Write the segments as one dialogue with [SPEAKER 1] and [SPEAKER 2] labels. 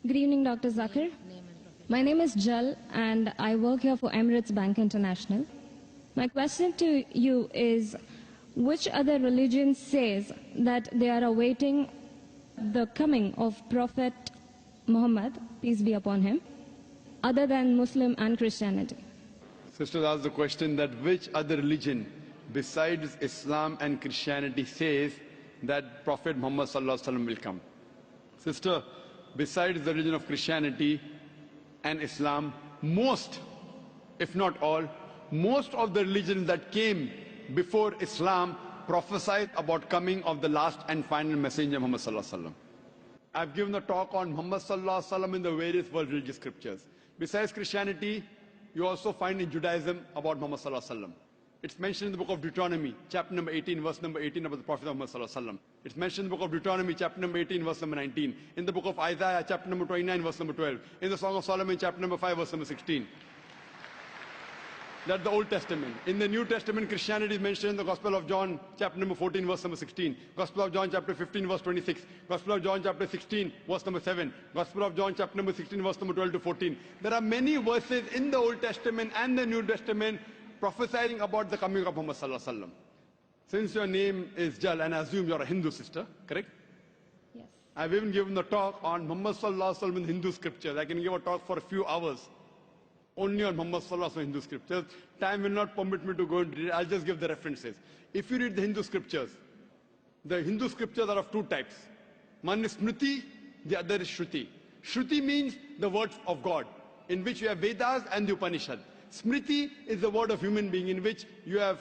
[SPEAKER 1] Good evening, Dr. Zakir. My name is Jal and I work here for Emirates Bank International. My question to you is, which other religion says that they are awaiting the coming of Prophet Muhammad, peace be upon him, other than Muslim and Christianity?
[SPEAKER 2] Sisters asked the question that which other religion besides Islam and Christianity says that Prophet Muhammad sallallahu alaihi wasallam will come. Sister, besides the religion of Christianity and Islam, most, if not all, most of the religions that came before Islam prophesied about coming of the last and final messenger Muhammad sallallahu alaihi wasallam. I've given a talk on Muhammad sallallahu alaihi wasallam in the various world religious scriptures. Besides Christianity, you also find in Judaism about Muhammad sallallahu alaihi wasallam. It's mentioned in the book of Deuteronomy, chapter number 18, verse number 18 about the Prophet Muhammad sallallahu alaihi wasallam. It's mentioned in the book of Deuteronomy, chapter number 18, verse number 19. In the book of Isaiah, chapter number 29, verse number 12. In the Song of Solomon, chapter number 5, verse number 16. That's the Old Testament. In the New Testament, Christianity is mentioned in the Gospel of John, chapter number 14, verse number 16. Gospel of John, chapter 15, verse 26. Gospel of John, chapter 16, verse number 7. Gospel of John, chapter number 16, verse number 12 to 14. There are many verses in the Old Testament and the New Testament prophesying about the coming of Muhammad sallallahu alaihi wasallam. Since your name is Jal, and I assume you're a Hindu sister, correct?
[SPEAKER 1] Yes.
[SPEAKER 2] I've even given a talk on Muhammad sallallahu alaihi wasallam in Hindu scriptures. I can give a talk for a few hours only on Muhammad sallallahu alaihi wasallam in Hindu scriptures. Time will not permit me to go into it. I'll just give the references. If you read the Hindu scriptures are of two types. One is Smriti, the other is Shruti. Shruti means the words of God, in which you have Vedas and the Upanishad. Smriti is the word of human being, in which you have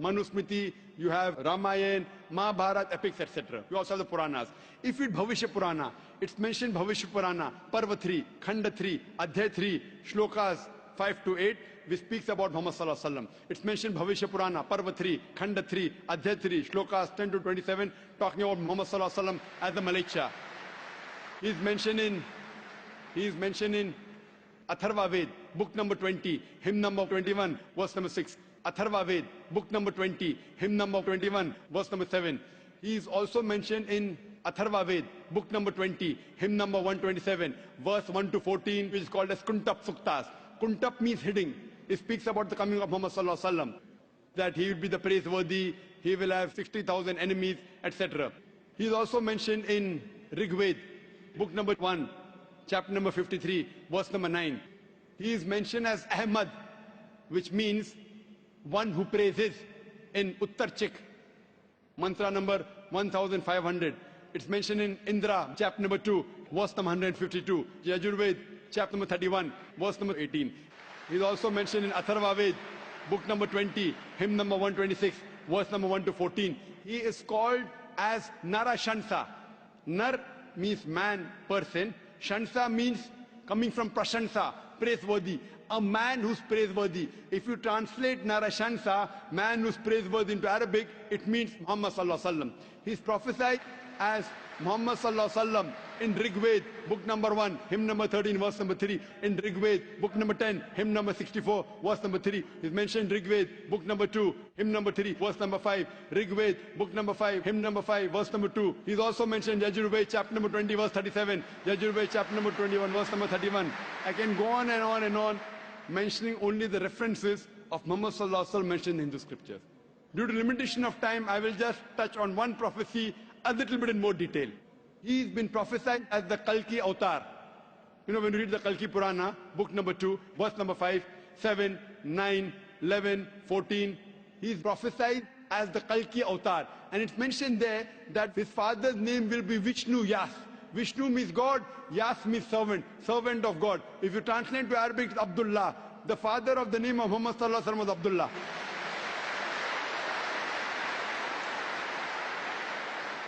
[SPEAKER 2] Manusmriti, you have Ramayana, Mahabharata, epics, etc. You also have the Puranas. If you read Bhavishya Purana, it's mentioned Bhavishya Purana, Parva 3, Khanda 3, Adhyay 3, Shlokas 5 to 8, which speaks about Muhammad sallallahu alaihi wasallam. It's mentioned Bhavishya Purana, Parva 3, Khanda 3, Adhyay 3, Shlokas 10 to 27, talking about Muhammad sallallahu alaihi wasallam as the Malaika. He is mentioned in Atharva Ved, book number 20, hymn number 21, verse number 6. Atharva Ved, book number 20, hymn number 21, verse number 7. He is also mentioned in Atharva Ved, book number 20, hymn number 127, verse 1 to 14, which is called as Kuntap Suktas. Kuntap means hiding. It speaks about the coming of Muhammad sallallahu alaihi wasallam, that he will be the praiseworthy, he will have 60,000 enemies, etc. He is also mentioned in Rig Ved, book number 1, chapter number 53, verse number 9. He is mentioned as Ahmad, which means one who praises, in Uttar Chik, mantra number 1500. It's mentioned in Indra, chapter number 2, verse number 152. Yajurved, chapter number 31, verse number 18. He is also mentioned in Atharva Ved, book number 20, hymn number 126, verse number 1 to 14. He is called as Narashansa. Nar means man, person. Shansa means coming from Prashansa, praiseworthy. A man who's praiseworthy. If you translate Narashansa, man who's praiseworthy, into Arabic, it means Muhammad sallallahu alaihi wasallam. He's prophesied as Muhammad sallallahu alaihi wasallam in Rig Ved, book number 1, hymn number 13, verse number 3. In Rig Ved, book number 10, hymn number 64, verse number 3. He's mentioned Rig Ved, book number 2, hymn number 3, verse number 5. Rig Ved, book number 5, hymn number 5, verse number 2. He's also mentioned Yajurved, chapter number 20, verse 37. Yajurved, chapter number 21, verse number 31. I can go on and on and on, mentioning only the references of Muhammad sallallahu alaihi wasallam mentioned in the scriptures. Due to limitation of time, I will just touch on one prophecy a little bit in more detail. He's been prophesied as the Kalki Avatar. You know, when you read the Kalki Purana, book number 2, verse number 5, 7, 9, 11, 14, he's prophesied as the Kalki Avatar. And it's mentioned there that his father's name will be Vishnu Yas. Vishnu means God, Yas means servant, servant of God. If you translate to Arabic, it's Abdullah. The father of the name of Muhammad sallallahu alaihi wasallam was Abdullah.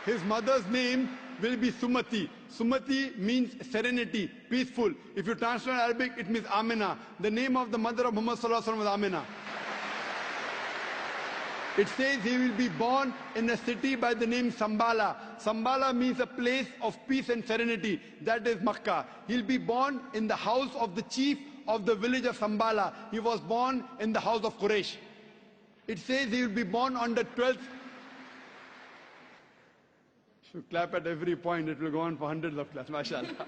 [SPEAKER 2] His mother's name will be Sumati. Sumati means serenity, peaceful. If you translate Arabic, it means Amina. The name of the mother of Muhammad sallallahu alaihi wasallam was Amina. It says he will be born in a city by the name Sambala. Sambala means a place of peace and serenity. That is Makkah. He'll be born in the house of the chief of the village of Sambala. He was born in the house of Quraysh. It says he will be born on the 12th. If you clap at every point, it will go on for hundreds of claps. MashaAllah.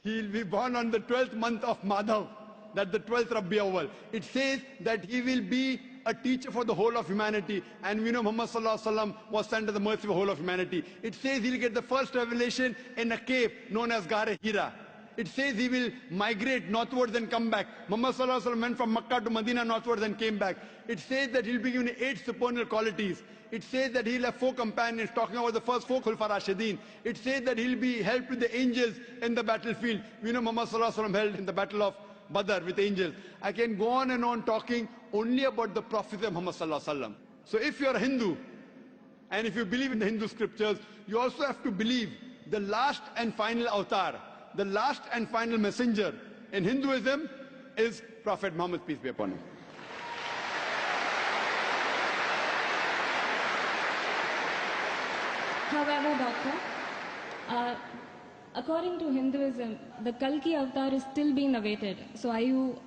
[SPEAKER 2] He'll be born on the 12th month of Madhav, that's the 12th Rabi Awwal. It says that he will be a teacher for the whole of humanity. And we know Muhammad Sallallahu Alaihi Wasallam was sent to the mercy of the whole of humanity. It says he'll get the first revelation in a cave known as Ghar Hira. It says he will migrate northwards and come back. Muhammad Sallallahu Alaihi Wasallam went from Makkah to Medina northwards and came back. It says that he'll be given 8 supernal qualities. It says that he'll have 4 companions, talking about the first 4 Khulfa Rashidin. It says that he'll be helped with the angels in the battlefield. We know Muhammad Sallallahu Alaihi Wasallam held in the battle of Badr with angels. I can go on and on talking only about the prophecy of Muhammad Sallallahu Alaihi Wasallam. So if you're a Hindu, and if you believe in the Hindu scriptures, you also have to believe the last and final avatar, the last and final messenger in Hinduism is Prophet Muhammad, peace be upon him.
[SPEAKER 1] However, Doctor, according to Hinduism, the Kalki avatar is still being awaited. So are you,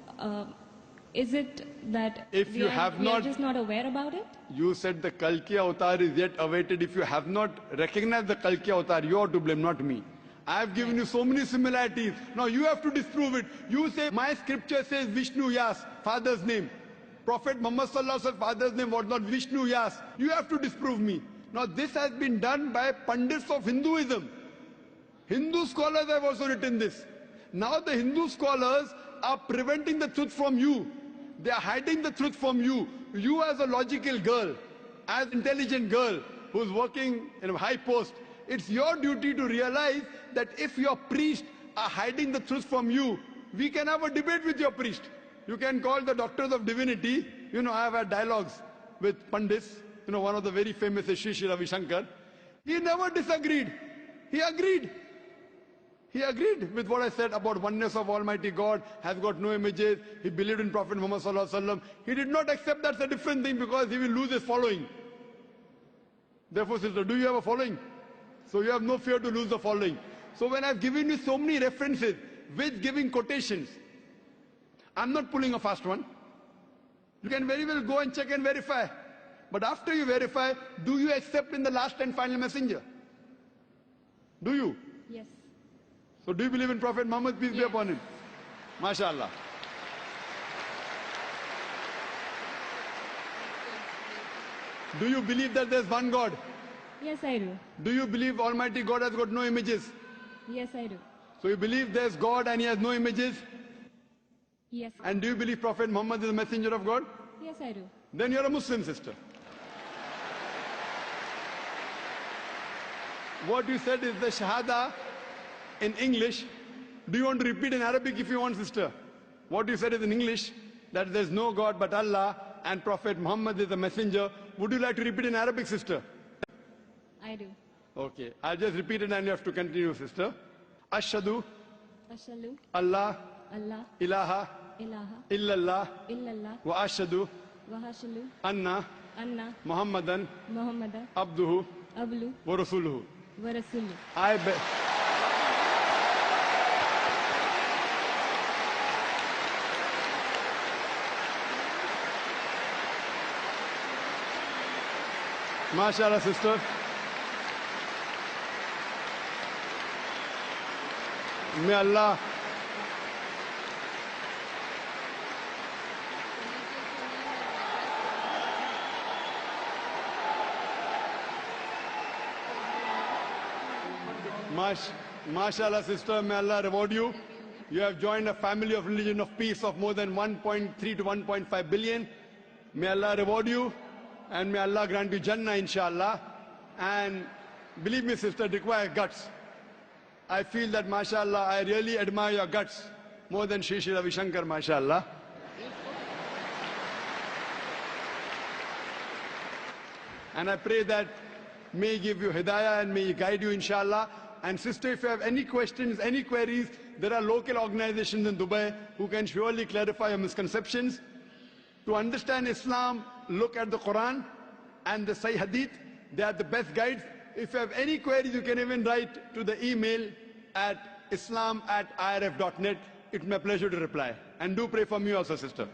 [SPEAKER 1] is it that we are just not aware about it?
[SPEAKER 2] You said the Kalki avatar is yet awaited. If you have not recognized the Kalki avatar, you are to blame, not me. I have given you so many similarities. Now you have to disprove it. You say, my scripture says Vishnu Yas, father's name. Prophet Muhammad Sallallahu Alaihi Wasallam's father's name was not Vishnu Yas. You have to disprove me. Now this has been done by pundits of Hinduism. Hindu scholars have also written this. Now the Hindu scholars are preventing the truth from you. They are hiding the truth from you. You as a logical girl, as an intelligent girl who's working in a high post, it's your duty to realize that if your priests are hiding the truth from you, we can have a debate with your priest. You can call the doctors of divinity. You know, I have had dialogues with pundits. You know, one of the very famous is Sri Ravi Shankar. He never disagreed. He agreed. He agreed with what I said about oneness of Almighty God, has got no images. He believed in Prophet Muhammad Sallallahu Alaihi Wasallam. He did not accept that's a different thing because he will lose his following. Therefore, sister, do you have a following? So you have no fear to lose the following. So when I've given you so many references with giving quotations, I'm not pulling a fast one. You can very well go and check and verify. But after you verify, do you accept in the last and final messenger? Do you?
[SPEAKER 1] Yes.
[SPEAKER 2] So do you believe in Prophet Muhammad, peace be upon him? MashaAllah. Do you believe that there's one God?
[SPEAKER 1] Yes, I do.
[SPEAKER 2] Do you believe Almighty God has got no images?
[SPEAKER 1] Yes, I do.
[SPEAKER 2] So you believe there's God and he has no images?
[SPEAKER 1] Yes.
[SPEAKER 2] And do you believe Prophet Muhammad is a messenger of God?
[SPEAKER 1] Yes, I do.
[SPEAKER 2] Then you're a Muslim, sister. What you said is the Shahada in English. Do you want to repeat in Arabic if you want, sister? What you said is in English, that there's no God but Allah and Prophet Muhammad is a messenger. Would you like to repeat in Arabic, sister?
[SPEAKER 1] I do.
[SPEAKER 2] Okay, I'll just repeat it and you have to continue, sister. Ashhadu
[SPEAKER 1] Ashhadu
[SPEAKER 2] Allah
[SPEAKER 1] Allah
[SPEAKER 2] ilaha
[SPEAKER 1] ilaha
[SPEAKER 2] illallah
[SPEAKER 1] illallah
[SPEAKER 2] wa ashhadu
[SPEAKER 1] wa ashhadu
[SPEAKER 2] anna
[SPEAKER 1] anna
[SPEAKER 2] Muhammadan
[SPEAKER 1] Muhammadan
[SPEAKER 2] abduhu
[SPEAKER 1] ablu
[SPEAKER 2] wa rasuluhu.
[SPEAKER 1] wa rasuluh.
[SPEAKER 2] I bet. MashaAllah, sister. May Allah MashaAllah, sister, may Allah reward you. You have joined a family of religion of peace of more than 1.3 to 1.5 billion. May Allah reward you and may Allah grant you Jannah, inshallah. And believe me, sister, it requires guts. I feel that, mashallah, I really admire your guts more than Sri Ravi Shankar, mashallah. And I pray that may He give you hidayah and may He guide you, inshallah. And sister, if you have any questions, any queries, there are local organizations in Dubai who can surely clarify your misconceptions. To understand Islam, look at the Quran and the Sahih Hadith. They are the best guides. If you have any queries, you can even write to the email at islam@irf.net. It's my pleasure to reply. And do pray for me also, sister.